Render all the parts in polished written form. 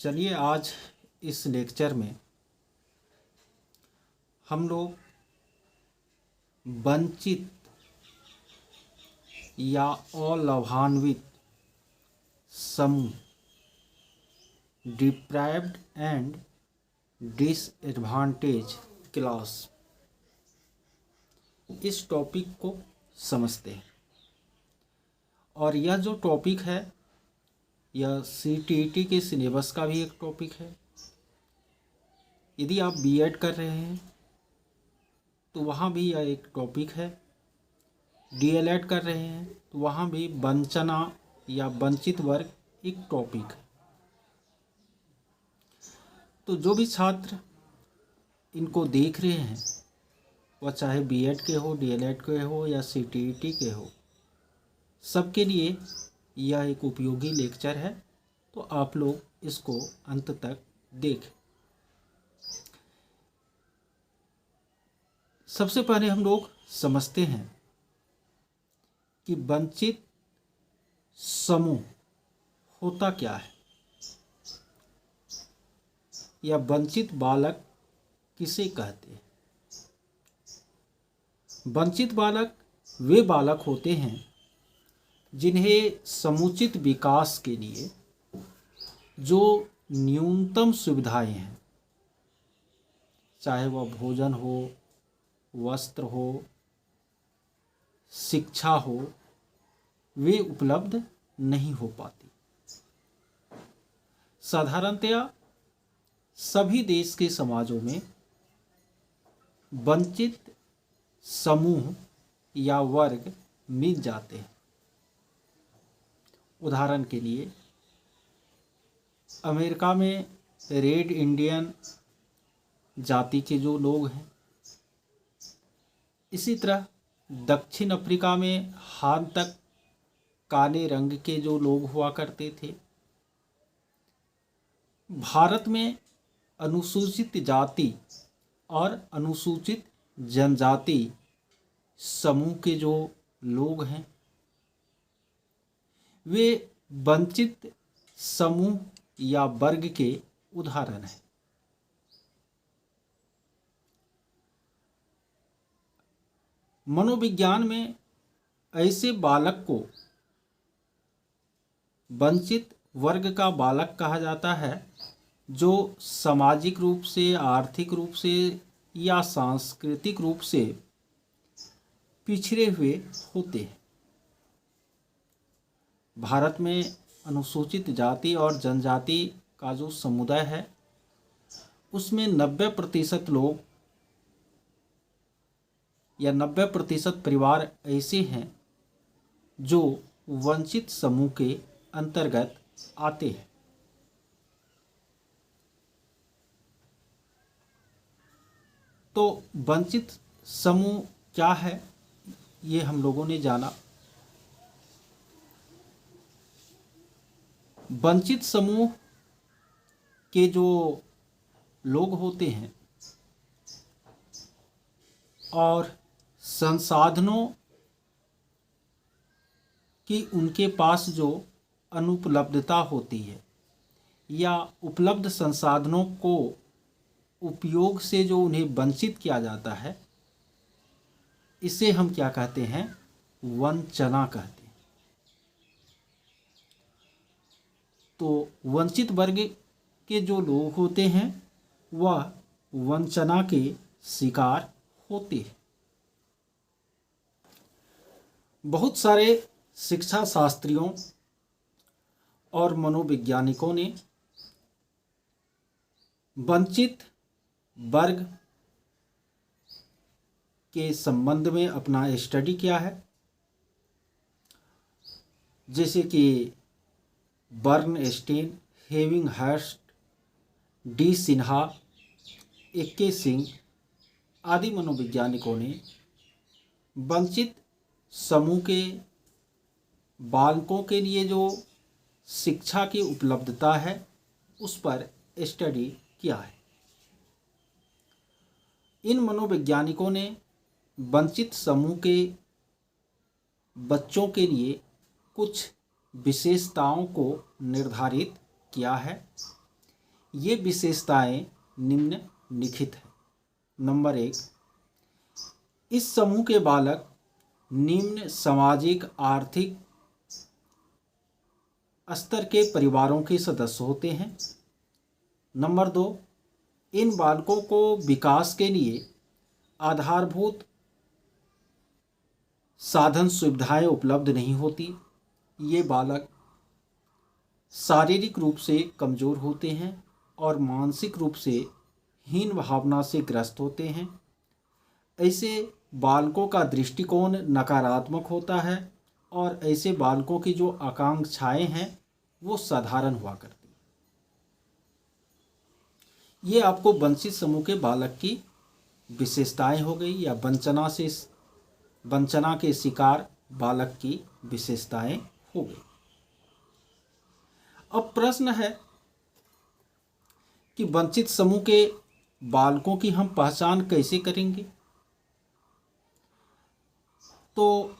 चलिए आज इस लेक्चर में हम लोग वंचित या अलाभान्वित समूह डिप्राइव्ड एंड डिसएडवांटेज क्लास इस टॉपिक को समझते हैं। और यह जो टॉपिक है यह CTET के सिलेबस का भी एक टॉपिक है। यदि आप B.Ed कर रहे हैं तो वहाँ भी यह एक टॉपिक है। DLED कर रहे हैं तो वहाँ भी वंचना या वंचित वर्ग एक टॉपिक है। तो जो भी छात्र इनको देख रहे हैं वह चाहे B.Ed के हो, DLED के हो या CTET के हो, सबके लिए यह एक उपयोगी लेक्चर है। तो आप लोग इसको अंत तक देखें। सबसे पहले हम लोग समझते हैं कि वंचित समूह होता क्या है या वंचित बालक किसे कहते हैं। वंचित बालक वे बालक होते हैं जिन्हें समुचित विकास के लिए जो न्यूनतम सुविधाएं हैं, चाहे वह भोजन हो, वस्त्र हो, शिक्षा हो, वे उपलब्ध नहीं हो पाती। साधारणतया सभी देश के समाजों में वंचित समूह या वर्ग मिल जाते हैं। उदाहरण के लिए अमेरिका में रेड इंडियन जाति के जो लोग हैं, इसी तरह दक्षिण अफ्रीका में हाल तक काले रंग के जो लोग हुआ करते थे। भारत में अनुसूचित जाति और अनुसूचित जनजाति समूह के जो लोग हैं वे वंचित समूह या वर्ग के उदाहरण हैं। मनोविज्ञान में ऐसे बालक को वंचित वर्ग का बालक कहा जाता है जो सामाजिक रूप से, आर्थिक रूप से या सांस्कृतिक रूप से पिछड़े हुए होते हैं। भारत में अनुसूचित जाति और जनजाति का जो समुदाय है उसमें 90% लोग या 90% परिवार ऐसे हैं जो वंचित समूह के अंतर्गत आते हैं। तो वंचित समूह क्या है ये हम लोगों ने जाना। वंचित समूह के जो लोग होते हैं और संसाधनों की उनके पास जो अनुपलब्धता होती है या उपलब्ध संसाधनों को उपयोग से जो उन्हें वंचित किया जाता है, इसे हम क्या कहते हैं? वंचना कहते हैं। तो वंचित वर्ग के जो लोग होते हैं वह वंचना के शिकार होते हैं। बहुत सारे शिक्षा शास्त्रियों और मनोवैज्ञानिकों ने वंचित वर्ग के संबंध में अपना स्टडी किया है। जैसे कि Bernstein, Havighurst, D Sinha, A K. Singh आदि मनोवैज्ञानिकों ने वंचित समूह के बालकों के लिए जो शिक्षा की उपलब्धता है उस पर स्टडी किया है। इन मनोवैज्ञानिकों ने वंचित समूह के बच्चों के लिए कुछ विशेषताओं को निर्धारित किया है ये विशेषताएं निम्नलिखित हैं। नंबर 1, इस समूह के बालक निम्न सामाजिक आर्थिक स्तर के परिवारों के सदस्य होते हैं। नंबर 2, इन बालकों को विकास के लिए आधारभूत साधन सुविधाएं उपलब्ध नहीं होती। ये बालक शारीरिक रूप से कमज़ोर होते हैं और मानसिक रूप से हीन भावना से ग्रस्त होते हैं। ऐसे बालकों का दृष्टिकोण नकारात्मक होता है और ऐसे बालकों की जो आकांक्षाएं हैं वो साधारण हुआ करती हैं। ये आपको वंचित समूह के बालक की विशेषताएं हो गई, या वंचना के शिकार बालक की विशेषताएं हो गई। अब प्रश्न है कि वंचित समूह के बालकों की हम पहचान कैसे करेंगे। तो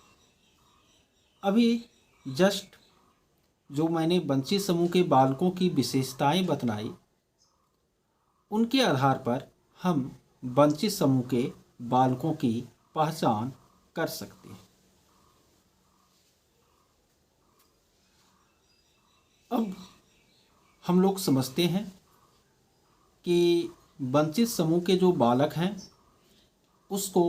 अभी जस्ट जो मैंने वंचित समूह के बालकों की विशेषताएं बतलाई, उनके आधार पर हम वंचित समूह के बालकों की पहचान कर सकते हैं। अब हम लोग समझते हैं कि वंचित समूह के जो बालक हैं उसको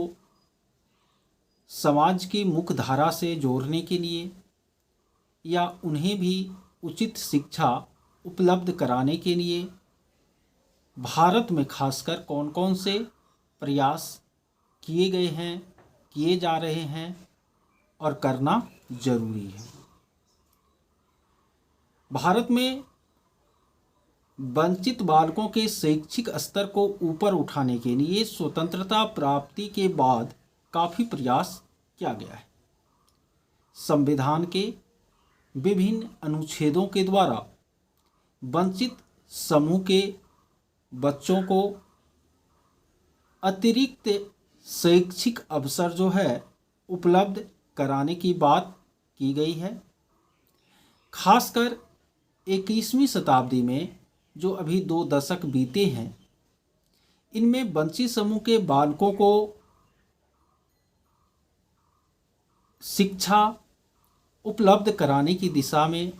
समाज की मुख्य धारा से जोड़ने के लिए या उन्हें भी उचित शिक्षा उपलब्ध कराने के लिए भारत में खासकर कौन कौन से प्रयास किए गए हैं, किए जा रहे हैं और करना जरूरी है। भारत में वंचित बालकों के शैक्षिक स्तर को ऊपर उठाने के लिए स्वतंत्रता प्राप्ति के बाद काफ़ी प्रयास किया गया है। संविधान के विभिन्न अनुच्छेदों के द्वारा वंचित समूह के बच्चों को अतिरिक्त शैक्षिक अवसर जो है उपलब्ध कराने की बात की गई है। खासकर 21वीं शताब्दी में जो अभी 2 दशक बीते हैं, इनमें वंचित समूह के बालकों को शिक्षा उपलब्ध कराने की दिशा में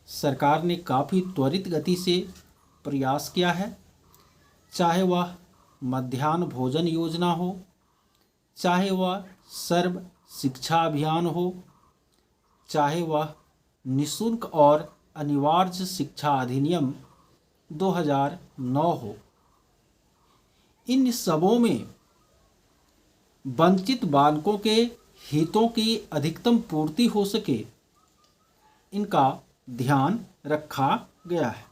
सरकार ने काफ़ी त्वरित गति से प्रयास किया है। चाहे वह मध्याह्न भोजन योजना हो, चाहे वह सर्व शिक्षा अभियान हो, चाहे वह निःशुल्क और अनिवार्य शिक्षा अधिनियम 2009 हो, इन सबों में वंचित बालकों के हितों की अधिकतम पूर्ति हो सके, इनका ध्यान रखा गया है।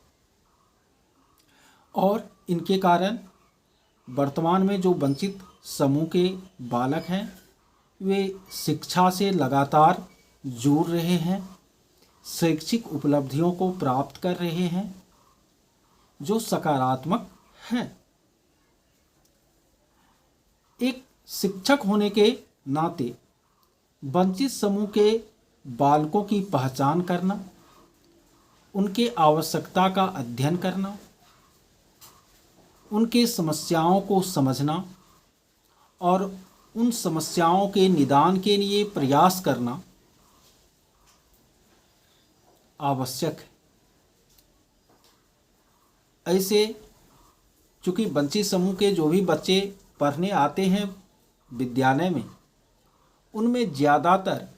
और इनके कारण वर्तमान में जो वंचित समूह के बालक हैं वे शिक्षा से लगातार जुड़ रहे हैं, शैक्षिक उपलब्धियों को प्राप्त कर रहे हैं जो सकारात्मक हैं। एक शिक्षक होने के नाते वंचित समूह के बालकों की पहचान करना, उनके आवश्यकता का अध्ययन करना, उनके समस्याओं को समझना और उन समस्याओं के निदान के लिए प्रयास करना आवश्यक है। ऐसे चूँकि वंचित समूह के जो भी बच्चे पढ़ने आते हैं विद्यालय में, उनमें ज़्यादातर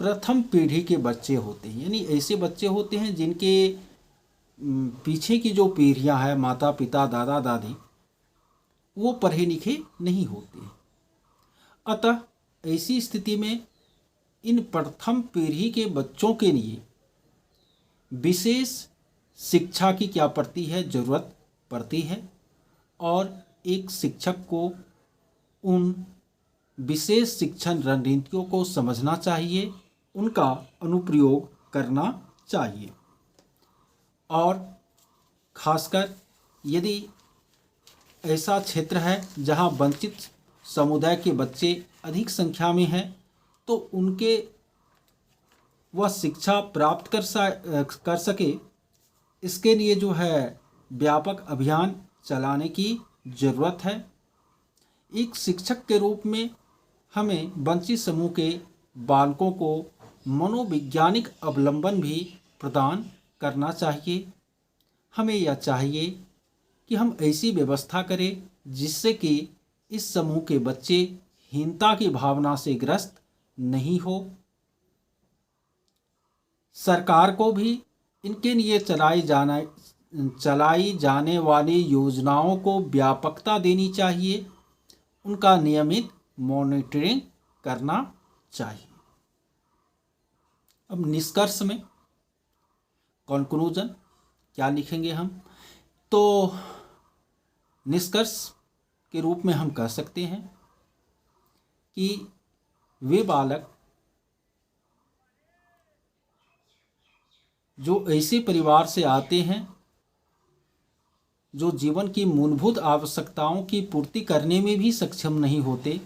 प्रथम पीढ़ी के बच्चे होते हैं, यानी ऐसे बच्चे होते हैं जिनके पीछे की जो पीढ़ियां हैं, माता पिता दादा दादी, वो पढ़े लिखे नहीं होते। अतः ऐसी स्थिति में इन प्रथम पीढ़ी के बच्चों के लिए विशेष शिक्षा की क्या पड़ती है, ज़रूरत पड़ती है। और एक शिक्षक को उन विशेष शिक्षण रणनीतियों को समझना चाहिए, उनका अनुप्रयोग करना चाहिए। और खासकर यदि ऐसा क्षेत्र है जहां वंचित समुदाय के बच्चे अधिक संख्या में हैं, तो उनके वह शिक्षा प्राप्त कर सके, इसके लिए जो है व्यापक अभियान चलाने की ज़रूरत है। एक शिक्षक के रूप में हमें वंचित समूह के बालकों को मनोवैज्ञानिक अवलंबन भी प्रदान करना चाहिए। हमें यह चाहिए कि हम ऐसी व्यवस्था करें जिससे कि इस समूह के बच्चे हीनता की भावना से ग्रस्त नहीं हो। सरकार को भी इनके लिए चलाई जाने वाली योजनाओं को व्यापकता देनी चाहिए, उनका नियमित मॉनिटरिंग करना चाहिए। अब निष्कर्ष में कंक्लूजन क्या लिखेंगे हम? तो निष्कर्ष के रूप में हम कह सकते हैं कि वे बालक जो ऐसे परिवार से आते हैं जो जीवन की मूलभूत आवश्यकताओं की पूर्ति करने में भी सक्षम नहीं होते,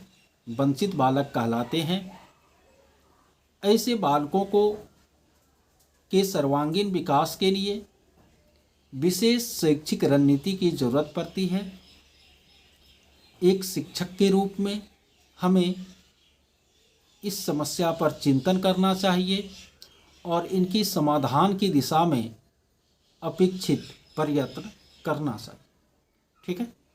वंचित बालक कहलाते हैं। ऐसे बालकों को के सर्वांगीण विकास के लिए विशेष शैक्षिक रणनीति की जरूरत पड़ती है। एक शिक्षक के रूप में हमें इस समस्या पर चिंतन करना चाहिए और इनकी समाधान की दिशा में अपेक्षित प्रयत्न करना चाहिए। ठीक है।